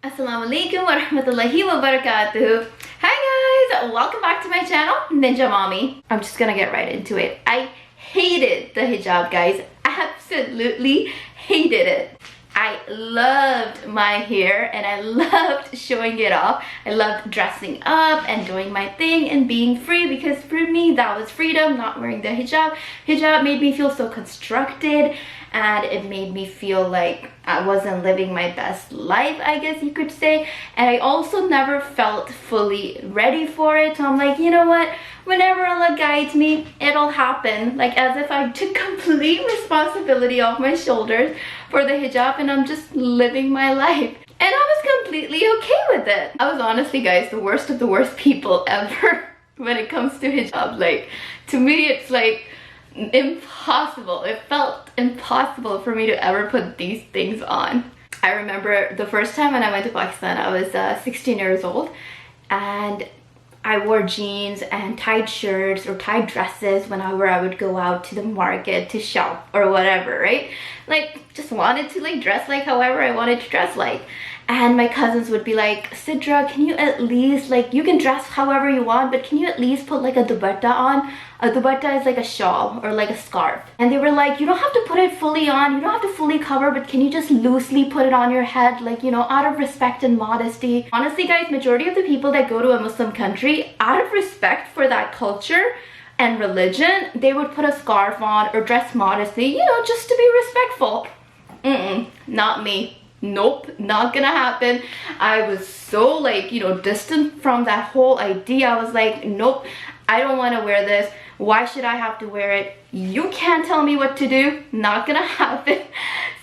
Assalamu alaikum wa rahmatullahi wa barakatuh. Hi guys, welcome back to my channel, Ninja Mommy. I'm just gonna get right into it. I hated the hijab, guys. Absolutely hated it. I loved my hair and I loved showing it off. I loved dressing up and doing my thing and being free, because for me that was freedom, not wearing the hijab. Hijab made me feel so constructed, and it made me feel like I wasn't living my best life, I guess you could say. And I also never felt fully ready for it. So I'm like, you know what? Whenever Allah guides me, it'll happen. Like as if I took complete responsibility off my shoulders for the hijab and I'm just living my life. And I was completely okay with it. I was honestly, guys, the worst of the worst people ever when it comes to hijab. Like, to me, it's like impossible. It felt impossible for me to ever put these things on. I remember the first time when I went to Pakistan, I was 16 years old, and I wore jeans and tight shirts or tight dresses whenever I would go out to the market to shop or whatever, right? Like, just wanted to like dress like however I wanted to dress like. And my cousins would be like, Sidra, can you at least, like, you can dress however you want, but can you at least put like a dupatta on? A dupatta is like a shawl or like a scarf. And they were like, you don't have to put it fully on, you don't have to fully cover, but can you just loosely put it on your head, like, you know, out of respect and modesty. Honestly, guys, majority of the people that go to a Muslim country, out of respect for that culture and religion, they would put a scarf on or dress modestly, you know, just to be respectful. Not me. Nope, not gonna happen. I was so, like, you know, distant from that whole idea. I was like, nope, I don't want to wear this. Why should I have to wear it? You can't tell me what to do. Not gonna happen.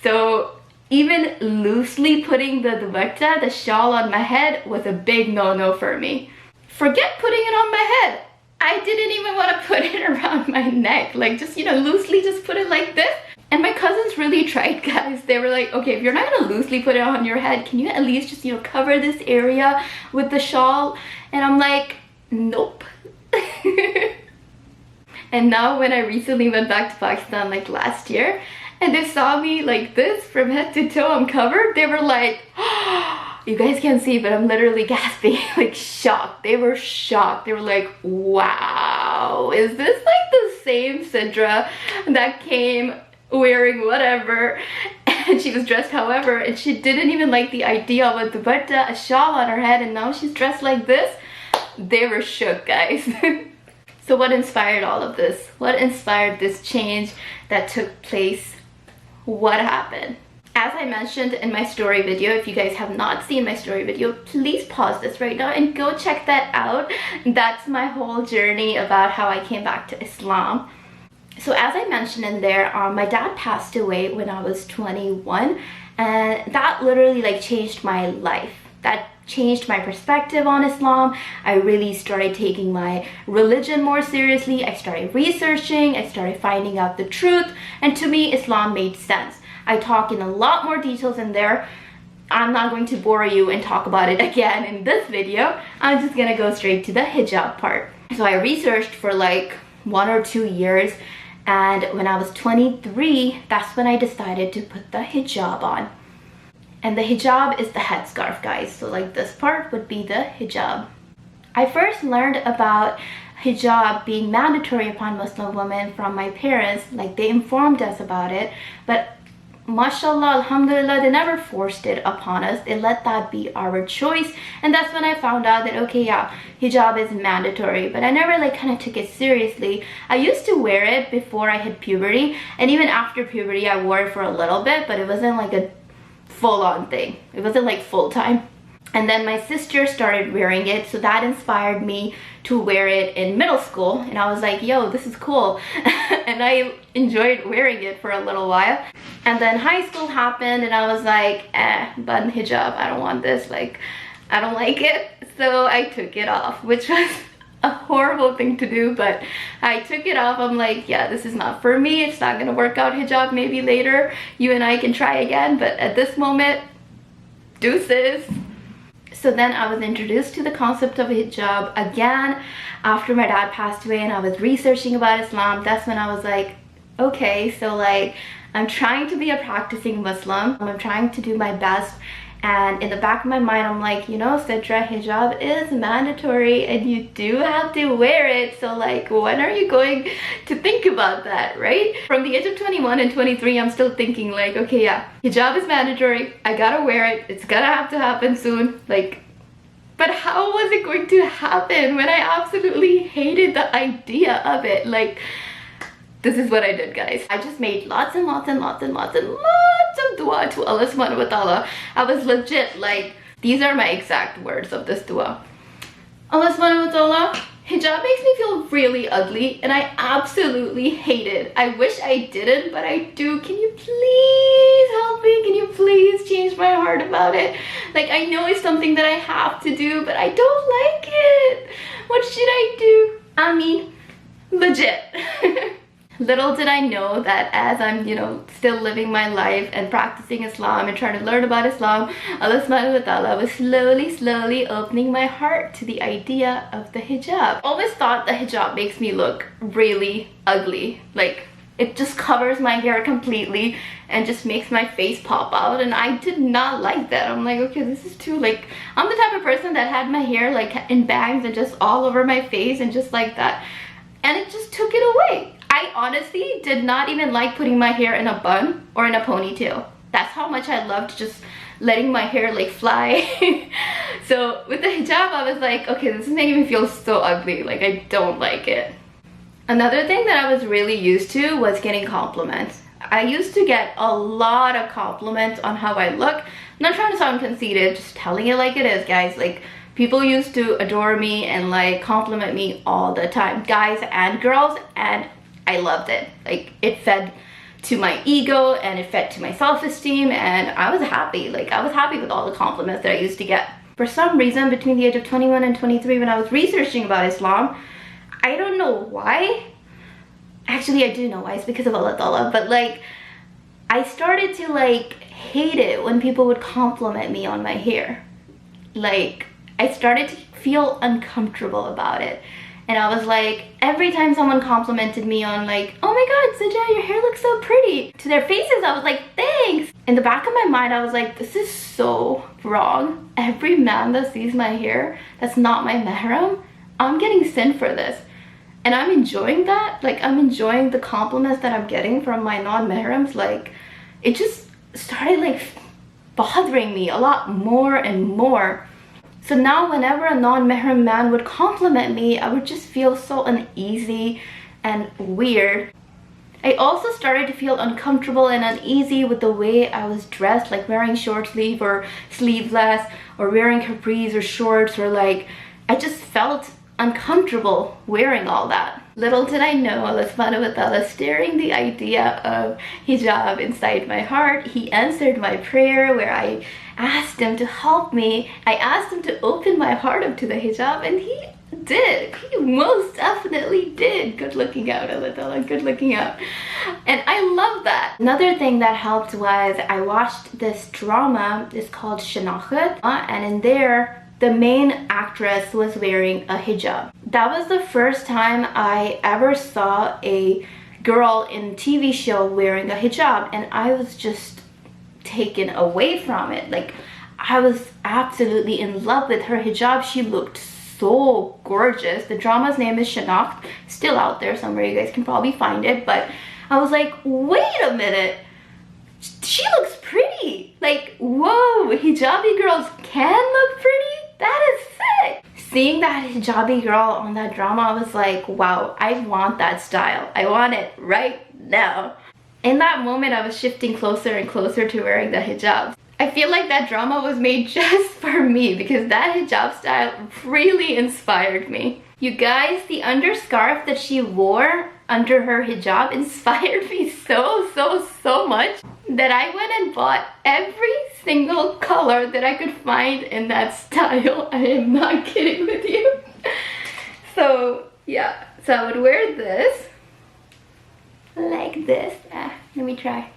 So even loosely putting the dupatta, the shawl, on my head was a big no-no for me. Forget putting it on my head. I didn't even want to put it around my neck. Like, just, you know, loosely just put it like this. And my cousins really tried, guys. They were like, okay, if you're not gonna loosely put it on your head, can you at least just, you know, cover this area with the shawl? And I'm like, nope. And now when I recently went back to Pakistan, like last year, and they saw me like this from head to toe, I'm covered, they were like, oh, you guys can't see, but I'm literally gasping, like shocked. They were shocked. They were like, wow, is this like the same Sidra that came wearing whatever, and she was dressed however, and she didn't even like the idea of a dupatta, a shawl on her head, and now she's dressed like this? They were shook, guys. So what inspired all of this? What inspired this change that took place? What happened? As I mentioned in my story video, if you guys have not seen my story video, please pause this right now and go check that out. That's my whole journey about how I came back to Islam. So as I mentioned in there, my dad passed away when I was 21, and that literally like changed my life. That changed my perspective on Islam. I really started taking my religion more seriously. I started researching, I started finding out the truth, and to me, Islam made sense. I talk in a lot more details in there. I'm not going to bore you and talk about it again in this video. I'm just gonna go straight to the hijab part. So I researched for like 1 or 2 years, and when I was 23, that's when I decided to put the hijab on. And the hijab is the headscarf, guys. So like this part would be the hijab. I first learned about hijab being mandatory upon Muslim women from my parents. Like, they informed us about it, but mashallah, alhamdulillah, they never forced it upon us. They let that be our choice. And that's when I found out that, okay, yeah, hijab is mandatory, but I never like kind of took it seriously. I used to wear it before I hit puberty, and even after puberty I wore it for a little bit, but it wasn't like a full-on thing. It wasn't like full-time. And then my sister started wearing it, so that inspired me to wear it in middle school, and I was like, yo, this is cool. And I enjoyed wearing it for a little while. And then high school happened, and I was like, button hijab, I don't want this, like, I don't like it. So I took it off, which was a horrible thing to do, but I took it off. I'm like, yeah, this is not for me. It's not gonna work out, hijab. Maybe later you and I can try again, but at this moment, deuces. So then I was introduced to the concept of hijab again after my dad passed away, and I was researching about Islam. That's when I was like, okay, so like I'm trying to be a practicing Muslim. I'm trying to do my best, and in the back of my mind I'm like, you know, Sidra, hijab is mandatory and you do have to wear it, so like when are you going to think about that, right? From the age of 21 and 23 I'm still thinking like, okay, yeah, hijab is mandatory, I gotta wear it, it's gonna have to happen soon, like, but how was it going to happen when I absolutely hated the idea of it? Like, this is what I did, guys. I just made lots and lots and lots and lots and lots of dua to Allah subhanahu wa ta'ala. I was legit like, these are my exact words of this dua. Allah subhanahu wa ta'ala, hijab makes me feel really ugly and I absolutely hate it. I wish I didn't, but I do. Can you please help me? Can you please change my heart about it? Like, I know it's something that I have to do, but I don't like it. What should I do? I mean, legit. Little did I know that as I'm, you know, still living my life and practicing Islam and trying to learn about Islam, Allah subhanahu wa ta'ala was slowly opening my heart to the idea of the hijab. Always thought the hijab makes me look really ugly. Like, it just covers my hair completely and just makes my face pop out, and I did not like that. I'm like, okay, this is too, like, I'm the type of person that had my hair like in bangs and just all over my face and just like that, and it just took it away. I honestly did not even like putting my hair in a bun or in a ponytail. That's how much I loved just letting my hair like fly. So with the hijab, I was like, okay, this is making me feel so ugly. Like, I don't like it. Another thing that I was really used to was getting compliments. I used to get a lot of compliments on how I look. I'm not trying to sound conceited, just telling it like it is, guys. Like, people used to adore me and like compliment me all the time, guys and girls, and I loved it. Like, it fed to my ego and it fed to my self-esteem, and I was happy. Like, I was happy with all the compliments that I used to get. For some reason, between the age of 21 and 23, when I was researching about Islam, I don't know why. Actually, I do know why. It's because of Allah Ta'ala. But like, I started to like hate it when people would compliment me on my hair. Like, I started to feel uncomfortable about it. And I was like, every time someone complimented me on like, oh my god, Sajjah, your hair looks so pretty, to their faces, I was like, thanks. In the back of my mind, I was like, this is so wrong. Every man that sees my hair that's not my mahram, I'm getting sin for this. And I'm enjoying that. Like, I'm enjoying the compliments that I'm getting from my non-mahrams. Like, it just started like bothering me a lot more and more. So now whenever a non-mahram man would compliment me, I would just feel so uneasy and weird. I also started to feel uncomfortable and uneasy with the way I was dressed, like wearing short sleeve or sleeveless, or wearing capris or shorts, or like, I just felt uncomfortable wearing all that. Little did I know, Allah subhanahu wa ta'ala stirring the idea of hijab inside my heart. He answered my prayer where I asked him to help me. I asked him to open my heart up to the hijab, and he did. He most definitely did. Good looking out, Allah ta'ala, good looking out. And I love that. Another thing that helped was I watched this drama. It's called Shanakhat, and in there the main actress was wearing a hijab. That was the first time I ever saw a girl in a TV show wearing a hijab, and I was just taken away from it. Like, I was absolutely in love with her hijab. She looked so gorgeous. The drama's name is Shanakhat, still out there somewhere, you guys can probably find it. But I was like, wait a minute, she looks pretty. Like, whoa, hijabi girls can look pretty? That is sick. Seeing that hijabi girl on that drama, I was like, wow, I want that style. I want it right now. In that moment, I was shifting closer and closer to wearing the hijab. I feel like that drama was made just for me, because that hijab style really inspired me. You guys, the underscarf that she wore under her hijab inspired me so much that I went and bought every single color that I could find in that style. I am not kidding with you. So yeah, so I would wear this like this. Let me try.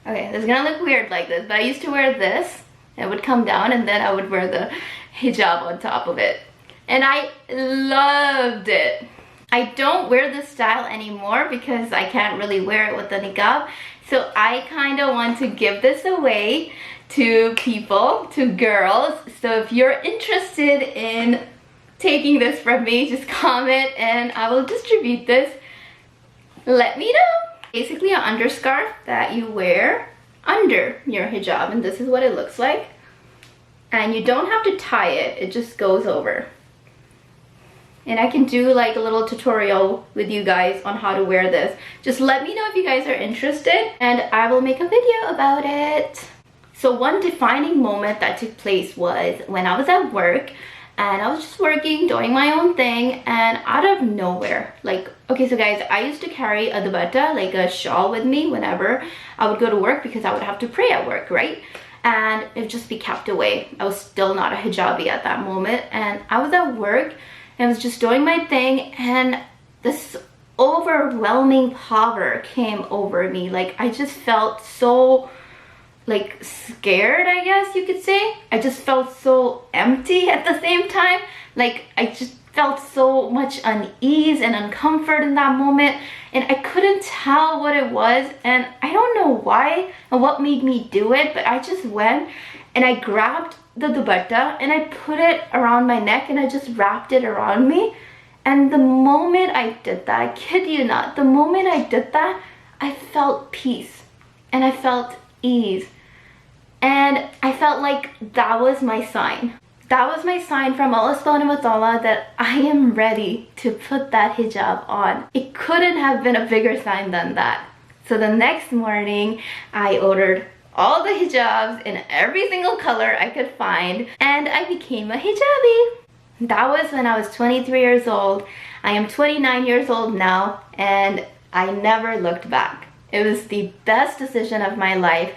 Okay, this is gonna look weird like this, but I used to wear this. It would come down, and then I would wear the hijab on top of it, and I loved it. I don't wear this style anymore because I can't really wear it with the niqab. So I kind of want to give this away to people, to girls. So if you're interested in taking this from me, just comment and I will distribute this. Let me know. Basically an underscarf that you wear under your hijab, and this is what it looks like. And you don't have to tie it, it just goes over. And I can do like a little tutorial with you guys on how to wear this. Just let me know if you guys are interested and I will make a video about it. So one defining moment that took place was when I was at work and I was just working, doing my own thing, and out of nowhere, like, okay, so guys, I used to carry a dupatta, like a shawl with me whenever I would go to work because I would have to pray at work, right? And it would just be kept away. I was still not a hijabi at that moment, and I was at work and I was just doing my thing, and this overwhelming power came over me. Like, I just felt so like scared, I guess you could say. I just felt so empty at the same time. Like, I just felt so much unease and uncomfort in that moment, and I couldn't tell what it was, and I don't know why and what made me do it, but I just went and I grabbed the dupatta and I put it around my neck and I just wrapped it around me. And the moment I did that, I kid you not, the moment I did that, I felt peace and I felt ease. And I felt like that was my sign. That was my sign from Allah subhanahu wa ta'ala that I am ready to put that hijab on. It couldn't have been a bigger sign than that. So the next morning, I ordered all the hijabs in every single color I could find, and I became a hijabi. That was when I was 23 years old. I am 29 years old now, and I never looked back. It was the best decision of my life.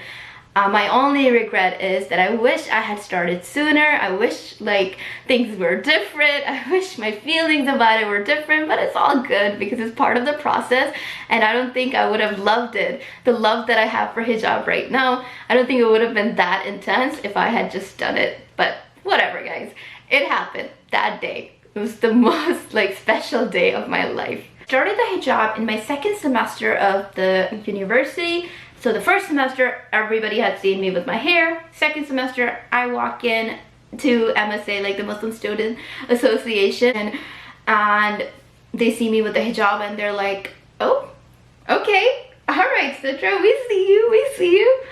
My only regret is that I wish I had started sooner. I wish like things were different. I wish my feelings about it were different, but it's all good because it's part of the process, and I don't think I would have loved it. The love that I have for hijab right now, I don't think it would have been that intense if I had just done it. But whatever, guys. It happened that day. It was the most like special day of my life. Started the hijab in my second semester of the university. So the first semester, everybody had seen me with my hair. Second semester, I walk in to MSA, like the Muslim Student Association, and they see me with the hijab and they're like, oh, okay, all right, Citra, we see you.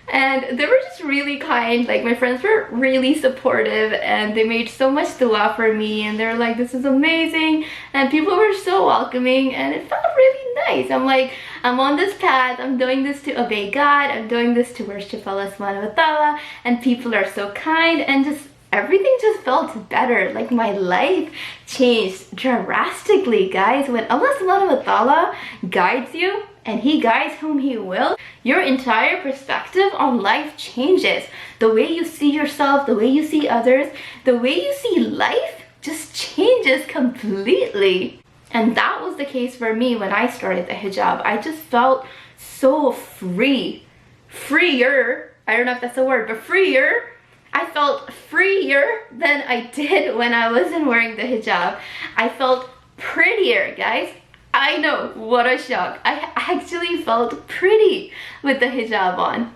And they were just really kind. Like, my friends were really supportive and they made so much dua for me, and they're like, this is amazing, and people were so welcoming, and it felt really nice. I'm like, I'm on this path, I'm doing this to obey God, I'm doing this to worship Allah subhanahu wa ta'ala, and people are so kind, and just everything just felt better. Like, my life changed drastically, guys. When Allah subhanahu wa ta'ala guides you, and He guides whom He will, your entire perspective on life changes. The way you see yourself, the way you see others, the way you see life just changes completely. And that was the case for me when I started the hijab. I just felt so free. Freer, I don't know if that's a word, but freer. I felt freer than I did when I wasn't wearing the hijab. I felt prettier, guys. I know, what a shock. I actually felt pretty with the hijab on.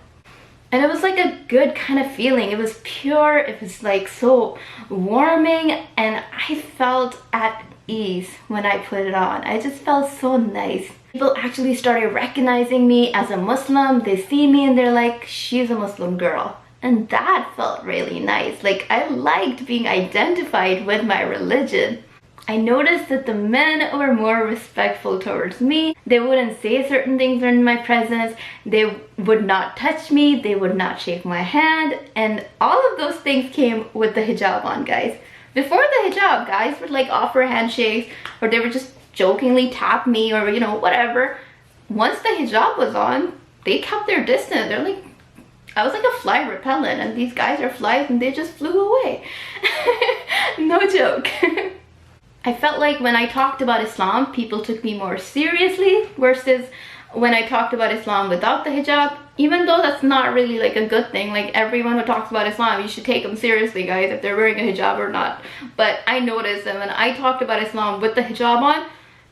And it was like a good kind of feeling. It was pure, it was like so warming, and I felt at ease when I put it on. I just felt so nice. People actually started recognizing me as a Muslim. They see me and they're like, she's a Muslim girl. And that felt really nice. Like, I liked being identified with my religion. I noticed that the men were more respectful towards me. They wouldn't say certain things in my presence. They would not touch me. They would not shake my hand. And all of those things came with the hijab on, guys. Before the hijab, guys would like offer handshakes, or they would just jokingly tap me, or you know, whatever. Once the hijab was on, they kept their distance. They're like, I was like a fly repellent, and these guys are flies and they just flew away. No joke. I felt like when I talked about Islam, people took me more seriously versus when I talked about Islam without the hijab. Even though that's not really like a good thing. Like, everyone who talks about Islam, you should take them seriously, guys, if they're wearing a hijab or not. But I noticed that when I talked about Islam with the hijab on,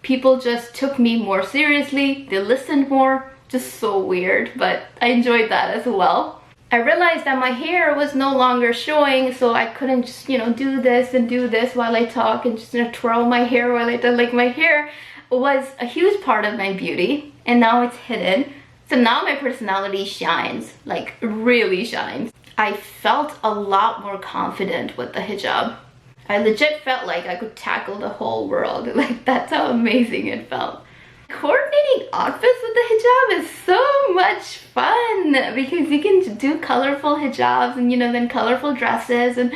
People just took me more seriously. They listened more. Just so weird, but I enjoyed that as well. I realized that my hair was no longer showing, so I couldn't just, you know, do this while I talk and just, you know, twirl my hair while I did. Like, my hair was a huge part of my beauty, and now it's hidden. So now my personality shines, like really shines. I felt a lot more confident with the hijab. I legit felt like I could tackle the whole world. Like, that's how amazing it felt. Coordinating outfits with the hijab is so much fun because you can do colorful hijabs and, you know, then colorful dresses, and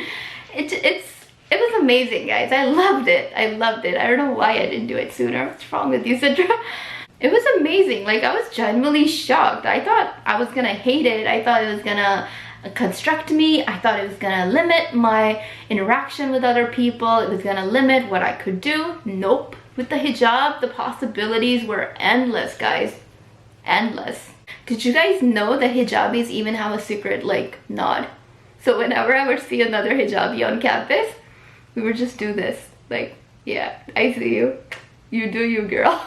it was amazing, guys. I loved it. I loved it. I don't know why I didn't do it sooner. What's wrong with you, Sidra? It was amazing. Like, I was genuinely shocked. I thought I was gonna hate it. I thought it was gonna constrict me. I thought it was gonna limit my interaction with other people. It was gonna limit what I could do. Nope. With the hijab, the possibilities were endless, guys. Endless. Did you guys know that hijabis even have a secret, like, nod? So whenever I would see another hijabi on campus, we would just do this. Like, yeah, I see you. You do you, girl.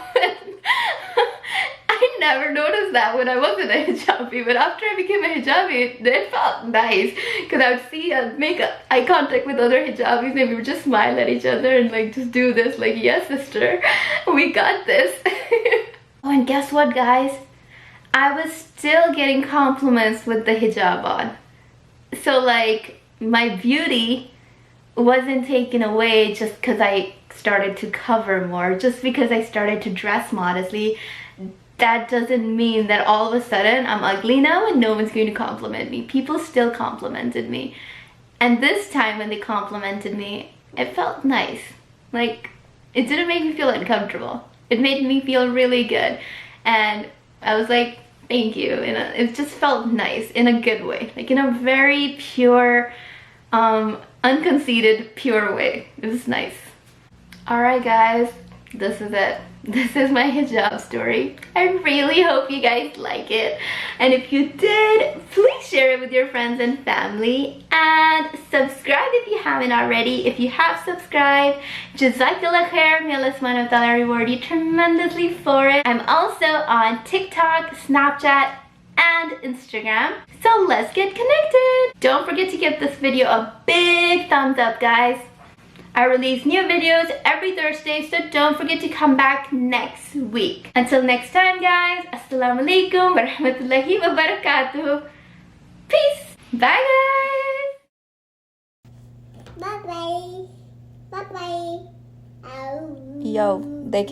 I never noticed that when I wasn't a hijabi, but after I became a hijabi, it felt nice because I would see and make eye contact with other hijabis, and we would just smile at each other and like just do this, like, yes sister, we got this. Oh, and guess what, guys? I was still getting compliments with the hijab on. So like, my beauty wasn't taken away just because I started to cover more, just because I started to dress modestly. That doesn't mean that all of a sudden I'm ugly now and no one's going to compliment me. People still complimented me. And this time when they complimented me, it felt nice. Like, it didn't make me feel uncomfortable. It made me feel really good. And I was like, thank you. And it just felt nice in a good way. Like, in a very pure, unconceited, pure way. It was nice. Alright guys, this is it. This is my hijab story. I really hope you guys like it. And if you did, please share it with your friends and family. And subscribe if you haven't already. If you have subscribed, Jazakallah khair. May Allah subhanahu wa ta'ala reward you tremendously for it. I'm also on TikTok, Snapchat, and Instagram. So let's get connected. Don't forget to give this video a big thumbs up, guys. I release new videos every Thursday, so don't forget to come back next week. Until next time, guys, Assalamu alaikum wa rahmatullahi wa barakatuh. Peace. Bye, guys. Bye-bye. Bye-bye. Yo, they can't.